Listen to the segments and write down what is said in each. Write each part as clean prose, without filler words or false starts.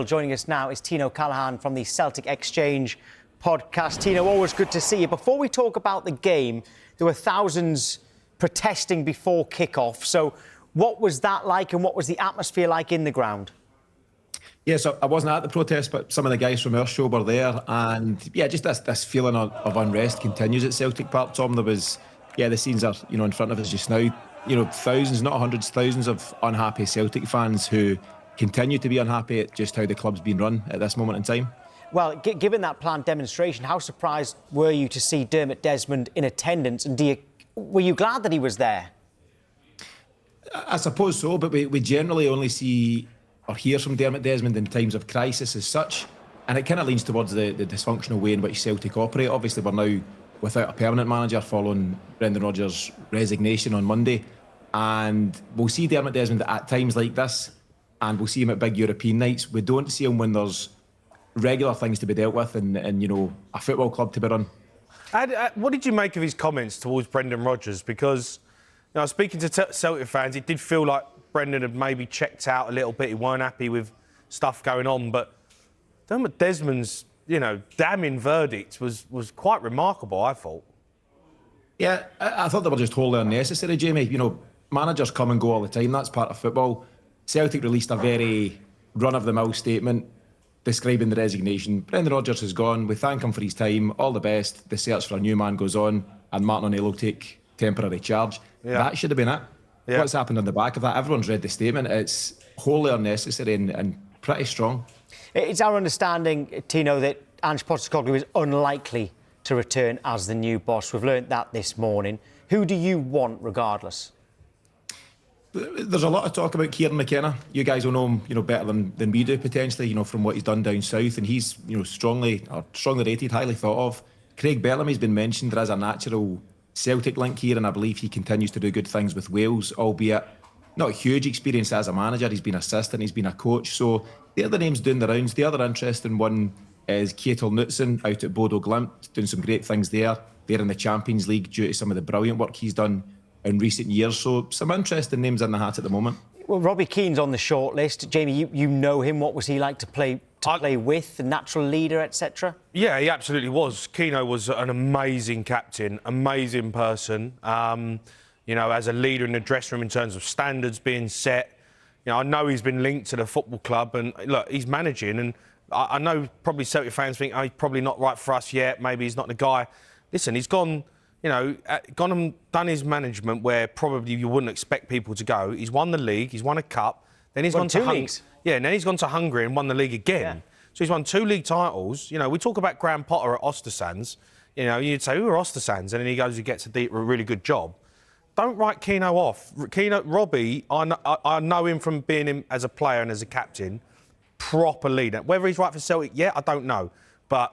Joining us now is Tino Callahan from the Celtic Exchange podcast. Tino, always good to see you. Before we talk about the game, there were thousands protesting before kick-off. So what was that like and what was the atmosphere like in the ground? Yeah, so I wasn't at the protest, but some of the guys from our show were there. And, yeah, just this feeling of unrest continues at Celtic Park, Tom. There was, the scenes are, in front of us just now. Thousands, not hundreds, thousands of unhappy Celtic fans who continue to be unhappy at just how the club's been run at this moment in time. Well, given that planned demonstration, how surprised were you to see Dermot Desmond in attendance? And were you glad that he was there? I suppose so, but we generally only see or hear from Dermot Desmond in times of crisis as such, and it kind of leans towards the dysfunctional way in which Celtic operate. Obviously, we're now without a permanent manager following Brendan Rodgers' resignation on Monday, and we'll see Dermot Desmond at times like this, and we'll see him at big European nights. We don't see him when there's regular things to be dealt with and a football club to be run. What did you make of his comments towards Brendan Rodgers? Because, speaking to Celtic fans, it did feel like Brendan had maybe checked out a little bit. He weren't happy with stuff going on. But Dermot Desmond's, damning verdict was quite remarkable, I thought. Yeah, I thought they were just wholly unnecessary, Jamie. Managers come and go all the time. That's part of football. Celtic released a very run-of-the-mill statement describing the resignation. Brendan Rodgers has gone. We thank him for his time. All the best. The search for a new man goes on, and Martin O'Neill will take temporary charge. Yeah. That should have been it. Yeah. What's happened on the back of that? Everyone's read the statement. It's wholly unnecessary and pretty strong. It's our understanding, Tino, that Ange Postecoglou is unlikely to return as the new boss. We've learnt that this morning. Who do you want regardless? There's a lot of talk about Kieran McKenna. You guys will know him, better than we do potentially, from what he's done down south, and he's, strongly rated, highly thought of. Craig Bellamy's been mentioned. There is a natural Celtic link here, and I believe he continues to do good things with Wales, albeit not a huge experience as a manager. He's been assistant, he's been a coach, so they're the names doing the rounds. The other interesting one is Kjetil Knutsen out at Bodo Glimt, doing some great things there. They're in the Champions League due to some of the brilliant work he's done in recent years, so some interesting names in the hat at the moment. Well, Robbie Keane's on the short list. Jamie, you know him. What was he like to play with? The natural leader, etc. Yeah, he absolutely was. Keno was an amazing captain, amazing person. As a leader in the dressing room in terms of standards being set. I know he's been linked to the football club, and look, he's managing. And I know probably Celtic fans think, he's probably not right for us yet. Maybe he's not the guy. Listen, he's gone and done his management where probably you wouldn't expect people to go. He's won the league, he's won a cup, then he's gone to Hungary. Yeah, and then he's gone to Hungary and won the league again. Yeah. So he's won 2 league titles. We talk about Graham Potter at Ostersands. You'd say, who are Ostersands? And then he goes and gets a really good job. Don't write Keno off. Robbie, I know him from being him as a player and as a captain. Proper leader. Whether he's right for Celtic yet, I don't know. But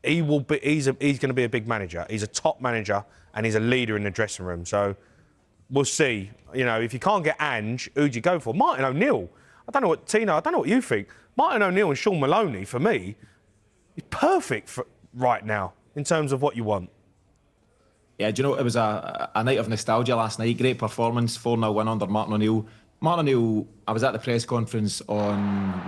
he's going to be a big manager. He's a top manager and he's a leader in the dressing room. So we'll see. If you can't get Ange, who do you go for? Martin O'Neill. I don't know what you think. Martin O'Neill and Shaun Maloney, for me, is perfect for right now in terms of what you want. Yeah, do you know, it was a night of nostalgia last night. Great performance, 4-0 win under Martin O'Neill. Martin O'Neill, I was at the press conference on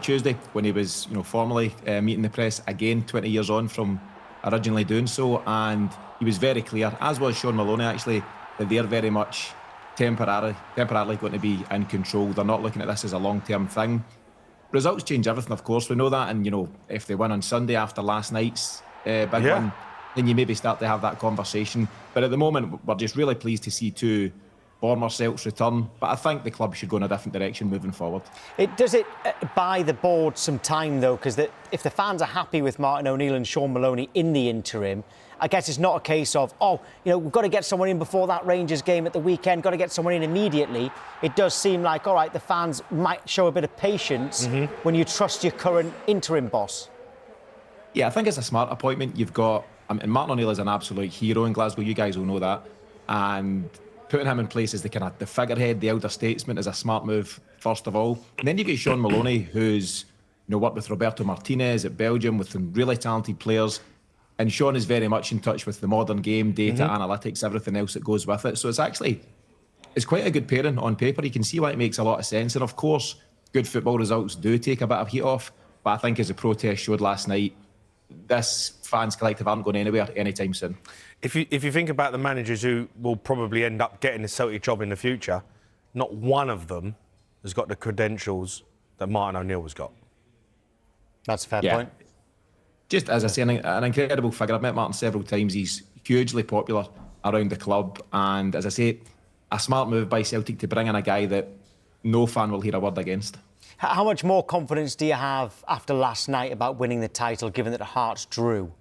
Tuesday, when he was, formally meeting the press again, 20 years on from originally doing so, and he was very clear, as was Shaun Maloney actually, that they're very much temporarily going to be in control. They're not looking at this as a long-term thing. Results change everything, of course, we know that, and if they win on Sunday after last night's big win, then you maybe start to have that conversation. But at the moment, we're just really pleased to see 2 former Celts return, but I think the club should go in a different direction moving forward. Does it buy the board some time, though? Because if the fans are happy with Martin O'Neill and Shaun Maloney in the interim, I guess it's not a case of, we've got to get someone in before that Rangers game at the weekend, got to get someone in immediately. It does seem like, all right, the fans might show a bit of patience when you trust your current interim boss. Yeah, I think it's a smart appointment. You've got, and Martin O'Neill is an absolute hero in Glasgow, you guys will know that, and putting him in place as the figurehead, the elder statesman, is a smart move, first of all. And then you've got Shaun Maloney, who's worked with Roberto Martinez at Belgium, with some really talented players. And Shaun is very much in touch with the modern game, data, analytics, everything else that goes with it. So it's quite a good pairing on paper. You can see why it makes a lot of sense. And of course, good football results do take a bit of heat off. But I think as the protest showed last night, this fans collective aren't going anywhere anytime soon. If you think about the managers who will probably end up getting the Celtic job in the future, not one of them has got the credentials that Martin O'Neill has got. That's a fair point. Just as I say, an incredible figure. I've met Martin several times. He's hugely popular around the club. And as I say, a smart move by Celtic to bring in a guy that no fan will hear a word against. How much more confidence do you have after last night about winning the title, given that Hearts drew?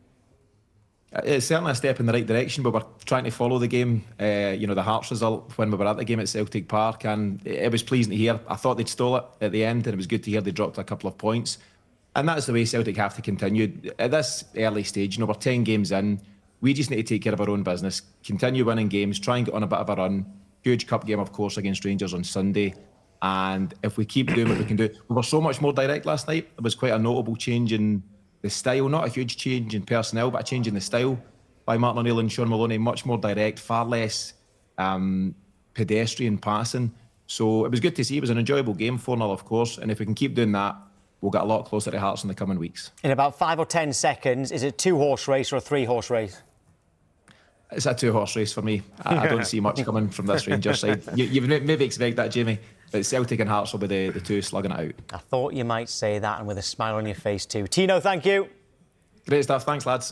It's certainly a step in the right direction, but we're trying to follow the game. The Hearts result when we were at the game at Celtic Park, and it was pleasing to hear. I thought they'd stole it at the end, and it was good to hear they dropped a couple of points. And that's the way Celtic have to continue. At this early stage, we're 10 games in. We just need to take care of our own business, continue winning games, try and get on a bit of a run. Huge cup game, of course, against Rangers on Sunday. And if we keep doing what we can do, we were so much more direct last night. There was quite a notable change in the style, not a huge change in personnel, but a change in the style by Martin O'Neill and Shaun Maloney. Much more direct, far less pedestrian passing. So it was good to see. It was an enjoyable game, 4-0, of course. And if we can keep doing that, we'll get a lot closer to Hearts in the coming weeks. In about 5 or 10 seconds, is it a 2-horse race or a 3-horse race? It's a 2-horse race for me. I don't see much coming from this Rangers side. You maybe expect that, Jamie. But Celtic and Hearts will be the two slugging it out. I thought you might say that, and with a smile on your face too. Tino, thank you. Great stuff. Thanks, lads.